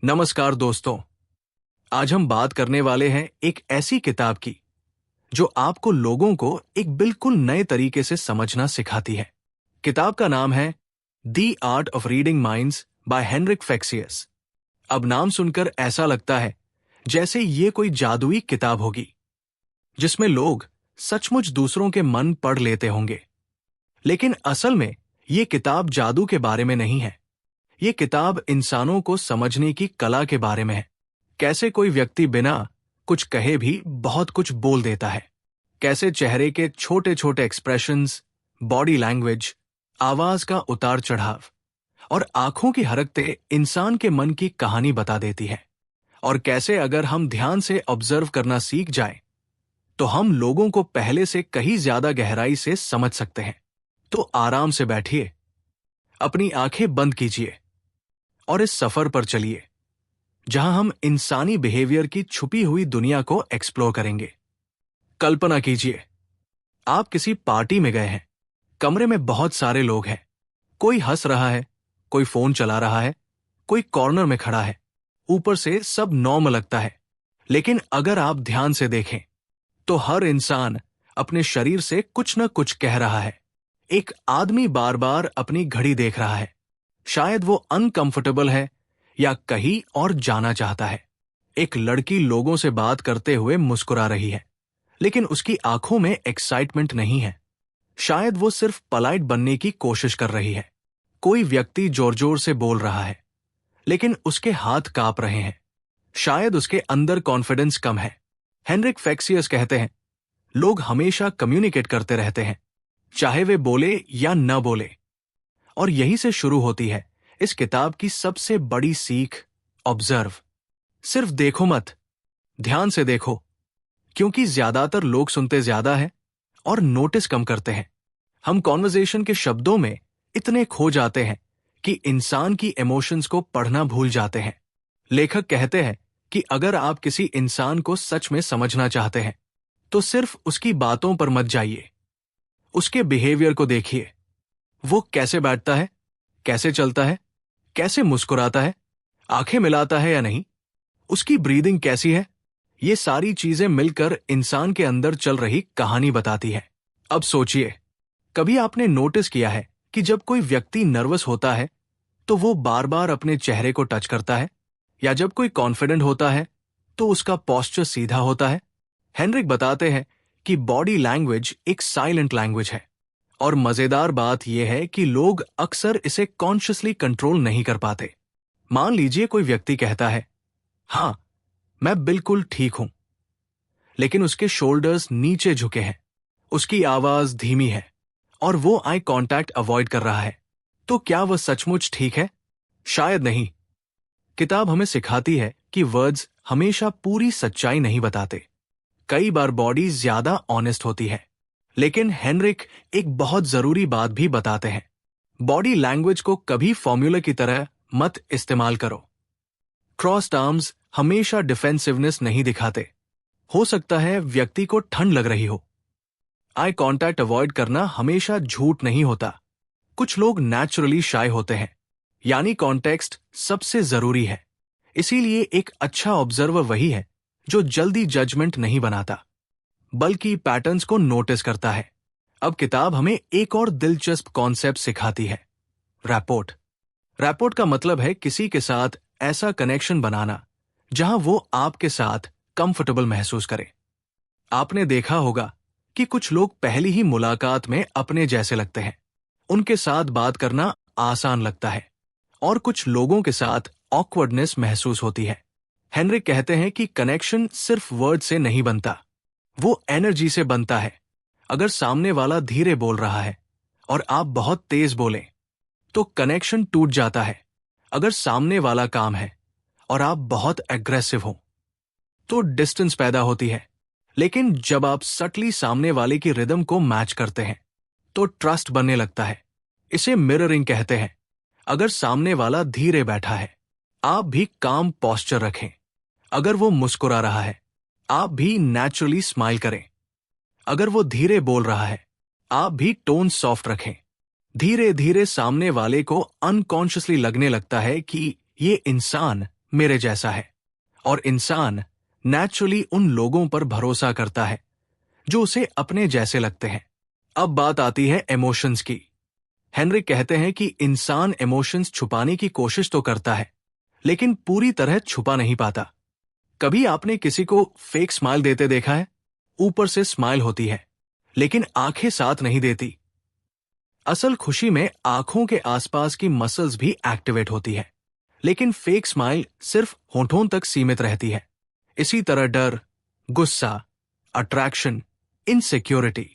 नमस्कार दोस्तों। आज हम बात करने वाले हैं एक ऐसी किताब की जो आपको लोगों को एक बिल्कुल नए तरीके से समझना सिखाती है। किताब का नाम है the art of reading minds by Henrik Fexeus. अब नाम सुनकर ऐसा लगता है जैसे ये कोई जादुई किताब होगी जिसमें लोग सचमुच दूसरों के मन पढ़ लेते होंगे। लेकिन असल में ये किताब जादू के बारे में नहीं है। ये किताब इंसानों को समझने की कला के बारे में है। कैसे कोई व्यक्ति बिना कुछ कहे भी बहुत कुछ बोल देता है। कैसे चेहरे के छोटे छोटे एक्सप्रेशंस, बॉडी लैंग्वेज, आवाज का उतार चढ़ाव और आंखों की हरकतें इंसान के मन की कहानी बता देती है। और कैसे अगर हम ध्यान से ऑब्जर्व करना सीख जाएं, तो हम लोगों को पहले से कहीं ज्यादा गहराई से समझ सकते हैं। तो आराम से बैठिए, अपनी आंखें बंद कीजिए और इस सफर पर चलिए जहां हम इंसानी बिहेवियर की छुपी हुई दुनिया को एक्सप्लोर करेंगे। कल्पना कीजिए, आप किसी पार्टी में गए हैं। कमरे में बहुत सारे लोग हैं। कोई हंस रहा है, कोई फोन चला रहा है, कोई कॉर्नर में खड़ा है। ऊपर से सब नॉर्मल लगता है, लेकिन अगर आप ध्यान से देखें तो हर इंसान अपने शरीर से कुछ न कुछ कह रहा है। एक आदमी बार बार अपनी घड़ी देख रहा है। शायद वो अनकंफर्टेबल है या कहीं और जाना चाहता है। एक लड़की लोगों से बात करते हुए मुस्कुरा रही है, लेकिन उसकी आंखों में एक्साइटमेंट नहीं है। शायद वो सिर्फ पलाइट बनने की कोशिश कर रही है। कोई व्यक्ति जोर जोर से बोल रहा है, लेकिन उसके हाथ कांप रहे हैं। शायद उसके अंदर कॉन्फिडेंस कम है। हेनरिक फेक्सियस कहते हैं, लोग हमेशा कम्युनिकेट करते रहते हैं, चाहे वे बोले या न बोले। और यही से शुरू होती है इस किताब की सबसे बड़ी सीख, ऑब्जर्व। सिर्फ देखो मत, ध्यान से देखो, क्योंकि ज्यादातर लोग सुनते ज्यादा है और नोटिस कम करते हैं। हम कॉन्वर्सेशन के शब्दों में इतने खो जाते हैं कि इंसान की इमोशंस को पढ़ना भूल जाते हैं। लेखक कहते हैं कि अगर आप किसी इंसान को सच में समझना चाहते हैं तो सिर्फ उसकी बातों पर मत जाइए, उसके बिहेवियर को देखिए। वो कैसे बैठता है, कैसे चलता है, कैसे मुस्कुराता है, आंखें मिलाता है या नहीं, उसकी ब्रीदिंग कैसी है। ये सारी चीजें मिलकर इंसान के अंदर चल रही कहानी बताती है। अब सोचिए, कभी आपने नोटिस किया है कि जब कोई व्यक्ति नर्वस होता है तो वो बार बार अपने चेहरे को टच करता है, या जब कोई कॉन्फिडेंट होता है तो उसका पोस्चर सीधा होता है। हेनरिक बताते हैं कि बॉडी लैंग्वेज एक साइलेंट लैंग्वेज है, और मजेदार बात यह है कि लोग अक्सर इसे कॉन्शियसली कंट्रोल नहीं कर पाते। मान लीजिए कोई व्यक्ति कहता है, हां मैं बिल्कुल ठीक हूं, लेकिन उसके शोल्डर्स नीचे झुके हैं, उसकी आवाज धीमी है और वो आई कांटेक्ट अवॉइड कर रहा है। तो क्या वह सचमुच ठीक है? शायद नहीं। किताब हमें सिखाती है कि वर्ड्स हमेशा पूरी सच्चाई नहीं बताते। कई बार बॉडी ज्यादा ऑनेस्ट होती है। लेकिन हेनरिक एक बहुत जरूरी बात भी बताते हैं, बॉडी लैंग्वेज को कभी फॉर्मूला की तरह मत इस्तेमाल करो। क्रॉस्ड आर्म्स हमेशा डिफेंसिवनेस नहीं दिखाते। हो सकता है व्यक्ति को ठंड लग रही हो। आई कांटेक्ट अवॉइड करना हमेशा झूठ नहीं होता। कुछ लोग नेचुरली शाय होते हैं, यानी कॉन्टेक्स्ट सबसे जरूरी है। इसीलिए एक अच्छा ऑब्जर्वर वही है जो जल्दी जजमेंट नहीं बनाता, बल्कि पैटर्न्स को नोटिस करता है। अब किताब हमें एक और दिलचस्प कॉन्सेप्ट सिखाती है, रैपोर्ट। रैपोर्ट का मतलब है किसी के साथ ऐसा कनेक्शन बनाना जहां वो आपके साथ कंफर्टेबल महसूस करे। आपने देखा होगा कि कुछ लोग पहली ही मुलाकात में अपने जैसे लगते हैं, उनके साथ बात करना आसान लगता है, और कुछ लोगों के साथ ऑकवर्डनेस महसूस होती है। हेनरिक कहते हैं कि कनेक्शन सिर्फ वर्ड से नहीं बनता, वो एनर्जी से बनता है। अगर सामने वाला धीरे बोल रहा है और आप बहुत तेज बोलें तो कनेक्शन टूट जाता है। अगर सामने वाला काम है और आप बहुत एग्रेसिव हो तो डिस्टेंस पैदा होती है। लेकिन जब आप सटली सामने वाले की रिदम को मैच करते हैं तो ट्रस्ट बनने लगता है। इसे मिररिंग कहते हैं। अगर सामने वाला धीरे बैठा है, आप भी काम पोस्चर रखें। अगर वो मुस्कुरा रहा है, आप भी नेचुरली स्माइल करें। अगर वो धीरे बोल रहा है, आप भी टोन सॉफ्ट रखें। धीरे धीरे सामने वाले को अनकॉन्शियसली लगने लगता है कि ये इंसान मेरे जैसा है, और इंसान नेचुरली उन लोगों पर भरोसा करता है जो उसे अपने जैसे लगते हैं। अब बात आती है इमोशंस की। हेनरिक कहते हैं कि इंसान इमोशंस छुपाने की कोशिश तो करता है, लेकिन पूरी तरह छुपा नहीं पाता। कभी आपने किसी को फेक स्माइल देते देखा है? ऊपर से स्माइल होती है, लेकिन आंखें साथ नहीं देती। असल खुशी में आंखों के आसपास की मसल्स भी एक्टिवेट होती है, लेकिन फेक स्माइल सिर्फ होठों तक सीमित रहती है। इसी तरह डर, गुस्सा, अट्रैक्शन, इनसिक्योरिटी,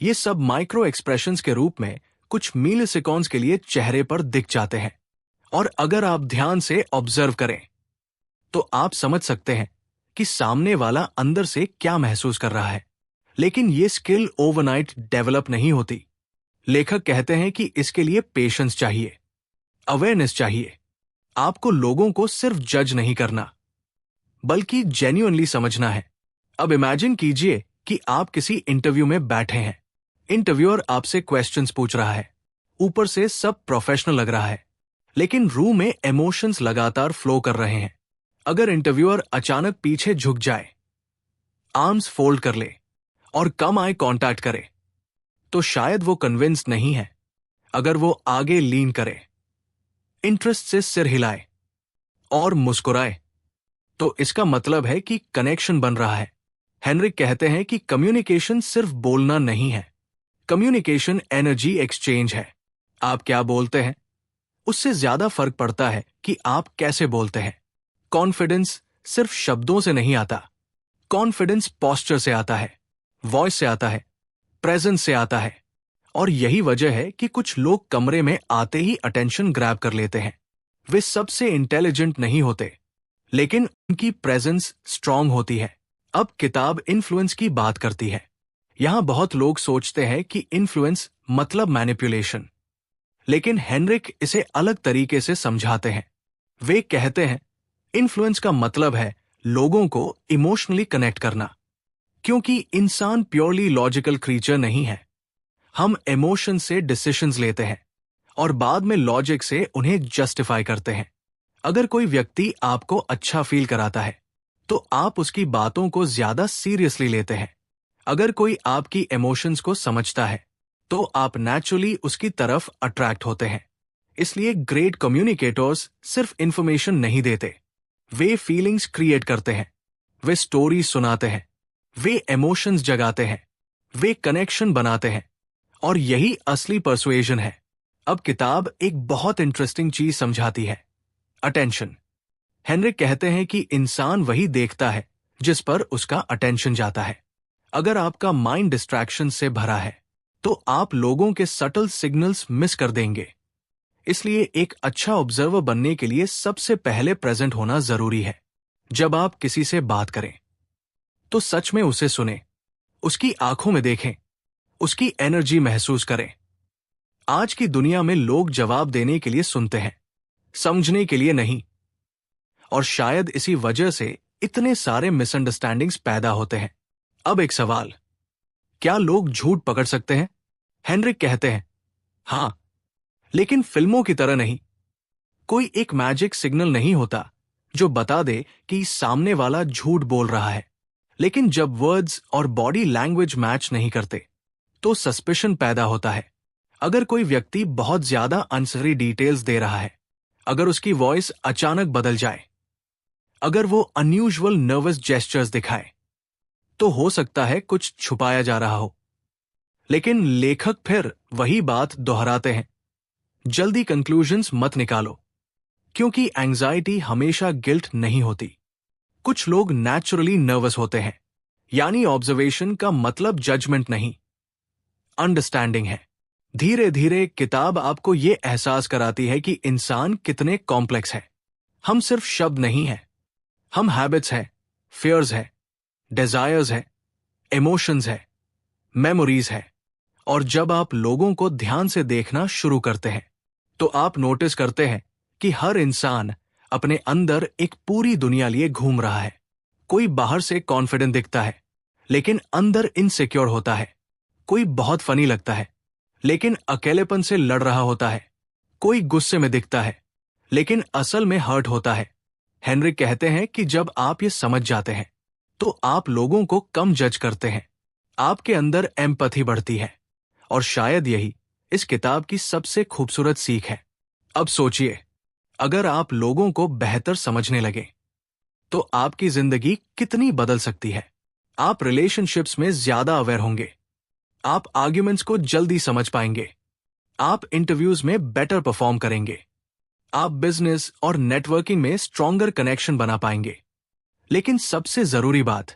ये सब माइक्रो एक्सप्रेशंस के रूप में कुछ मिलीसेकंड्स के लिए चेहरे पर दिख जाते हैं। और अगर आप ध्यान से ऑब्जर्व करें तो आप समझ सकते हैं कि सामने वाला अंदर से क्या महसूस कर रहा है। लेकिन ये स्किल ओवरनाइट डेवलप नहीं होती। लेखक कहते हैं कि इसके लिए पेशेंस चाहिए, अवेयरनेस चाहिए। आपको लोगों को सिर्फ जज नहीं करना, बल्कि जेन्युइनली समझना है। अब इमेजिन कीजिए कि आप किसी इंटरव्यू में बैठे हैं। इंटरव्यूअर आपसे क्वेश्चंस पूछ रहा है, ऊपर से सब प्रोफेशनल लग रहा है, लेकिन रूम में इमोशंस लगातार फ्लो कर रहे हैं। अगर इंटरव्यूअर अचानक पीछे झुक जाए, आर्म्स फोल्ड कर ले और कम आई कांटेक्ट करे, तो शायद वो कन्विंस नहीं है। अगर वो आगे लीन करे, इंटरेस्ट से सिर हिलाए और मुस्कुराए, तो इसका मतलब है कि कनेक्शन बन रहा है। हेनरिक कहते हैं कि कम्युनिकेशन सिर्फ बोलना नहीं है, कम्युनिकेशन एनर्जी एक्सचेंज है। आप क्या बोलते हैं, उससे ज्यादा फर्क पड़ता है कि आप कैसे बोलते हैं। कॉन्फिडेंस सिर्फ शब्दों से नहीं आता, कॉन्फिडेंस पोस्चर से आता है, वॉइस से आता है, प्रेजेंस से आता है। और यही वजह है कि कुछ लोग कमरे में आते ही अटेंशन ग्रैब कर लेते हैं। वे सबसे इंटेलिजेंट नहीं होते, लेकिन उनकी प्रेजेंस स्ट्रांग होती है। अब किताब इन्फ्लुएंस की बात करती है। यहां बहुत लोग सोचते हैं कि इन्फ्लुएंस मतलब मैनिपुलेशन, लेकिन हेनरिक इसे अलग तरीके से समझाते हैं। वे कहते हैं इन्फ्लुएंस का मतलब है लोगों को इमोशनली कनेक्ट करना, क्योंकि इंसान प्योरली लॉजिकल क्रीचर नहीं है। हम इमोशन से डिसीजंस लेते हैं और बाद में लॉजिक से उन्हें जस्टिफाई करते हैं। अगर कोई व्यक्ति आपको अच्छा फील कराता है, तो आप उसकी बातों को ज्यादा सीरियसली लेते हैं। अगर कोई आपकी इमोशंस को समझता है, तो आप नेचुरली उसकी तरफ अट्रैक्ट होते हैं। इसलिए ग्रेट कम्युनिकेटर्स सिर्फ इंफॉर्मेशन नहीं देते, वे फीलिंग्स क्रिएट करते हैं, वे स्टोरी सुनाते हैं, वे इमोशंस जगाते हैं, वे कनेक्शन बनाते हैं। और यही असली पर्सुएजन है। अब किताब एक बहुत इंटरेस्टिंग चीज समझाती है, अटेंशन। हेनरिक कहते हैं कि इंसान वही देखता है जिस पर उसका अटेंशन जाता है। अगर आपका माइंड डिस्ट्रैक्शन से भरा है, तो आप लोगों के सटल सिग्नल्स मिस कर देंगे। इसलिए एक अच्छा ऑब्जर्वर बनने के लिए सबसे पहले प्रेजेंट होना जरूरी है। जब आप किसी से बात करें, तो सच में उसे सुने, उसकी आंखों में देखें, उसकी एनर्जी महसूस करें। आज की दुनिया में लोग जवाब देने के लिए सुनते हैं, समझने के लिए नहीं। और शायद इसी वजह से इतने सारे मिसअंडरस्टैंडिंग्स पैदा होते हैं। अब एक सवाल, क्या लोग झूठ पकड़ सकते हैं? हेनरिक कहते हैं हां, लेकिन फिल्मों की तरह नहीं। कोई एक मैजिक सिग्नल नहीं होता जो बता दे कि सामने वाला झूठ बोल रहा है। लेकिन जब वर्ड्स और बॉडी लैंग्वेज मैच नहीं करते, तो सस्पिशन पैदा होता है। अगर कोई व्यक्ति बहुत ज्यादा अनसरी डिटेल्स दे रहा है, अगर उसकी वॉइस अचानक बदल जाए, अगर वो अनयूजुअल नर्वस जेस्चर्स दिखाए, तो हो सकता है कुछ छुपाया जा रहा हो। लेकिन लेखक फिर वही बात दोहराते हैं, जल्दी कंक्लूजन्स मत निकालो, क्योंकि एंजाइटी हमेशा गिल्ट नहीं होती। कुछ लोग नेचुरली नर्वस होते हैं, यानी ऑब्जर्वेशन का मतलब जजमेंट नहीं, अंडरस्टैंडिंग है। धीरे धीरे किताब आपको यह एहसास कराती है कि इंसान कितने कॉम्प्लेक्स है। हम सिर्फ शब्द नहीं है, हम हैबिट्स हैं, फियर्स है, डिजायर्स है, इमोशंस है, मेमोरीज है। और जब आप लोगों को ध्यान से देखना शुरू करते हैं, तो आप नोटिस करते हैं कि हर इंसान अपने अंदर एक पूरी दुनिया लिए घूम रहा है। कोई बाहर से कॉन्फिडेंट दिखता है, लेकिन अंदर इनसिक्योर होता है। कोई बहुत फनी लगता है, लेकिन अकेलेपन से लड़ रहा होता है। कोई गुस्से में दिखता है, लेकिन असल में हर्ट होता है। हेनरिक कहते हैं कि जब आप ये समझ जाते हैं तो आप लोगों को कम जज करते हैं, आपके अंदर एम्पैथी बढ़ती है। और शायद यही इस किताब की सबसे खूबसूरत सीख है। अब सोचिए, अगर आप लोगों को बेहतर समझने लगे तो आपकी जिंदगी कितनी बदल सकती है। आप रिलेशनशिप्स में ज्यादा अवेयर होंगे, आप आर्ग्यूमेंट्स को जल्दी समझ पाएंगे, आप इंटरव्यूज में बेटर परफॉर्म करेंगे, आप बिजनेस और नेटवर्किंग में स्ट्रॉन्गर कनेक्शन बना पाएंगे। लेकिन सबसे जरूरी बात,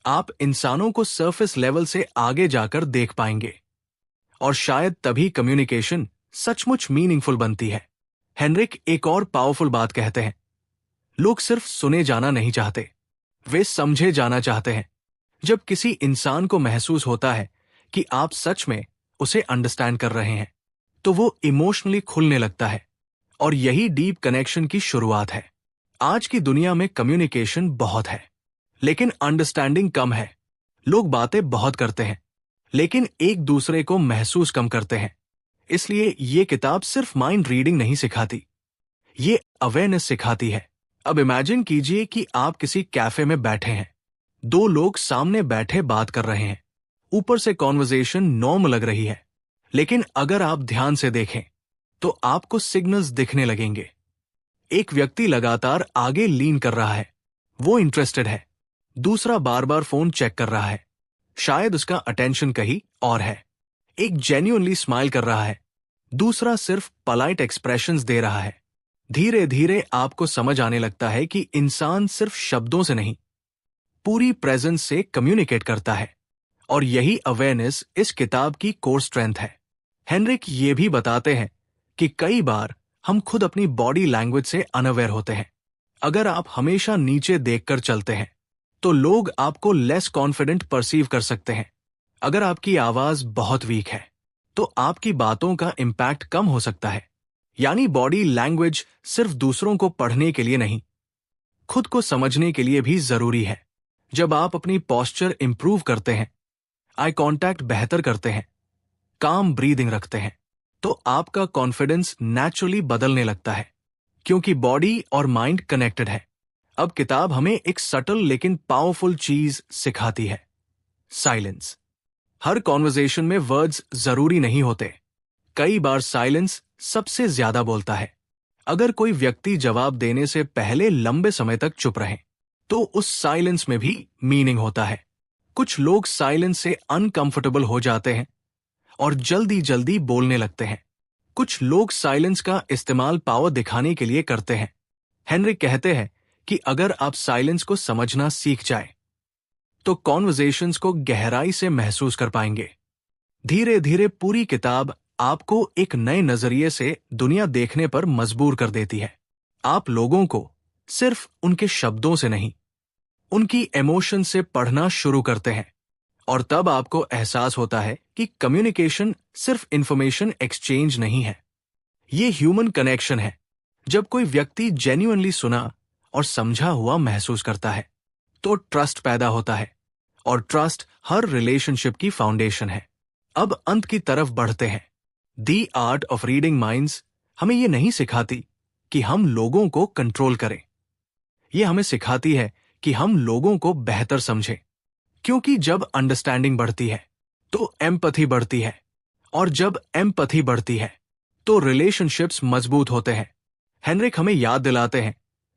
आप इंसानों को सरफेस लेवल से आगे जाकर देख पाएंगे। और शायद तभी कम्युनिकेशन सचमुच मीनिंगफुल बनती है। हेनरिक एक और पावरफुल बात कहते हैं, लोग सिर्फ सुने जाना नहीं चाहते, वे समझे जाना चाहते हैं। जब किसी इंसान को महसूस होता है कि आप सच में उसे अंडरस्टैंड कर रहे हैं तो वो इमोशनली खुलने लगता है। और यही डीप कनेक्शन की शुरुआत है। आज की दुनिया में कम्युनिकेशन बहुत है लेकिन अंडरस्टैंडिंग कम है। लोग बातें बहुत करते हैं लेकिन एक दूसरे को महसूस कम करते हैं। इसलिए ये किताब सिर्फ माइंड रीडिंग नहीं सिखाती, ये अवेयरनेस सिखाती है। अब इमेजिन कीजिए कि आप किसी कैफे में बैठे हैं, दो लोग सामने बैठे बात कर रहे हैं, ऊपर से कॉन्वर्सेशन नॉर्मल लग रही है, लेकिन अगर आप ध्यान से देखें तो आपको सिग्नल्स दिखने लगेंगे। एक व्यक्ति लगातार आगे लीन कर रहा है, वो इंटरेस्टेड है। दूसरा बार बार फोन चेक कर रहा है, शायद उसका अटेंशन कहीं और है। एक जेन्युइनली स्माइल कर रहा है, दूसरा सिर्फ पोलाइट एक्सप्रेशंस दे रहा है। धीरे धीरे आपको समझ आने लगता है कि इंसान सिर्फ शब्दों से नहीं, पूरी प्रेजेंस से कम्युनिकेट करता है। और यही अवेयरनेस इस किताब की कोर स्ट्रेंथ है। हेनरिक ये भी बताते हैं कि कई बार हम खुद अपनी बॉडी लैंग्वेज से अनअवेयर होते हैं। अगर आप हमेशा नीचे देखकर चलते हैं तो लोग आपको लेस कॉन्फिडेंट परसीव कर सकते हैं। अगर आपकी आवाज बहुत वीक है तो आपकी बातों का इम्पैक्ट कम हो सकता है। यानी बॉडी लैंग्वेज सिर्फ दूसरों को पढ़ने के लिए नहीं, खुद को समझने के लिए भी जरूरी है। जब आप अपनी पोस्चर इंप्रूव करते हैं, आई कांटेक्ट बेहतर करते हैं, काम ब्रीदिंग रखते हैं, तो आपका कॉन्फिडेंस नेचुरली बदलने लगता है, क्योंकि बॉडी और माइंड कनेक्टेड है। अब किताब हमें एक सटल लेकिन पावरफुल चीज सिखाती है, साइलेंस। हर कॉन्वर्सेशन में वर्ड्स जरूरी नहीं होते, कई बार साइलेंस सबसे ज्यादा बोलता है। अगर कोई व्यक्ति जवाब देने से पहले लंबे समय तक चुप रहे तो उस साइलेंस में भी मीनिंग होता है। कुछ लोग साइलेंस से अनकंफर्टेबल हो जाते हैं और जल्दी जल्दी बोलने लगते हैं। कुछ लोग साइलेंस का इस्तेमाल पावर दिखाने के लिए करते हैं। हेनरिक कहते हैं कि अगर आप साइलेंस को समझना सीख जाए तो कॉन्वर्सेशंस को गहराई से महसूस कर पाएंगे। धीरे धीरे पूरी किताब आपको एक नए नजरिए से दुनिया देखने पर मजबूर कर देती है। आप लोगों को सिर्फ उनके शब्दों से नहीं, उनकी इमोशन से पढ़ना शुरू करते हैं। और तब आपको एहसास होता है कि कम्युनिकेशन सिर्फ इंफॉर्मेशन एक्सचेंज नहीं है, ये ह्यूमन कनेक्शन है। जब कोई व्यक्ति जेन्युइनली सुना और समझा हुआ महसूस करता है तो ट्रस्ट पैदा होता है, और ट्रस्ट हर रिलेशनशिप की फाउंडेशन है। अब अंत की तरफ बढ़ते हैं। दी आर्ट ऑफ रीडिंग माइंड्स हमें यह नहीं सिखाती कि हम लोगों को कंट्रोल करें, यह हमें सिखाती है कि हम लोगों को बेहतर समझें। क्योंकि जब अंडरस्टैंडिंग बढ़ती है तो एम्पैथी बढ़ती है, और जब एम्पैथी बढ़ती है तो रिलेशनशिप्स मजबूत होते हैं। हेनरिक हमें याद दिलाते हैं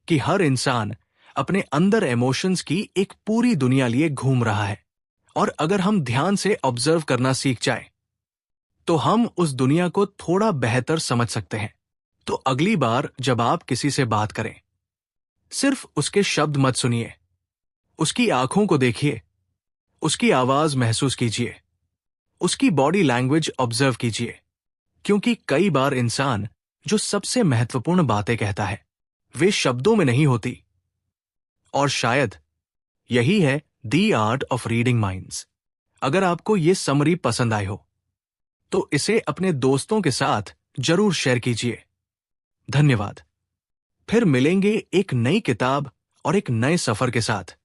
कि हर इंसान अपने अंदर इमोशंस की एक पूरी दुनिया लिए घूम रहा है, और अगर हम ध्यान से ऑब्जर्व करना सीख जाए तो हम उस दुनिया को थोड़ा बेहतर समझ सकते हैं। तो अगली बार जब आप किसी से बात करें, सिर्फ उसके शब्द मत सुनिए, उसकी आंखों को देखिए, उसकी आवाज महसूस कीजिए, उसकी बॉडी लैंग्वेज ऑब्जर्व कीजिए। क्योंकि कई बार इंसान जो सबसे महत्वपूर्ण बातें कहता है वे शब्दों में नहीं होती। और शायद यही है दी आर्ट ऑफ रीडिंग माइंड्स। अगर आपको ये समरी पसंद आई हो तो इसे अपने दोस्तों के साथ जरूर शेयर कीजिए। धन्यवाद। फिर मिलेंगे एक नई किताब और एक नए सफर के साथ।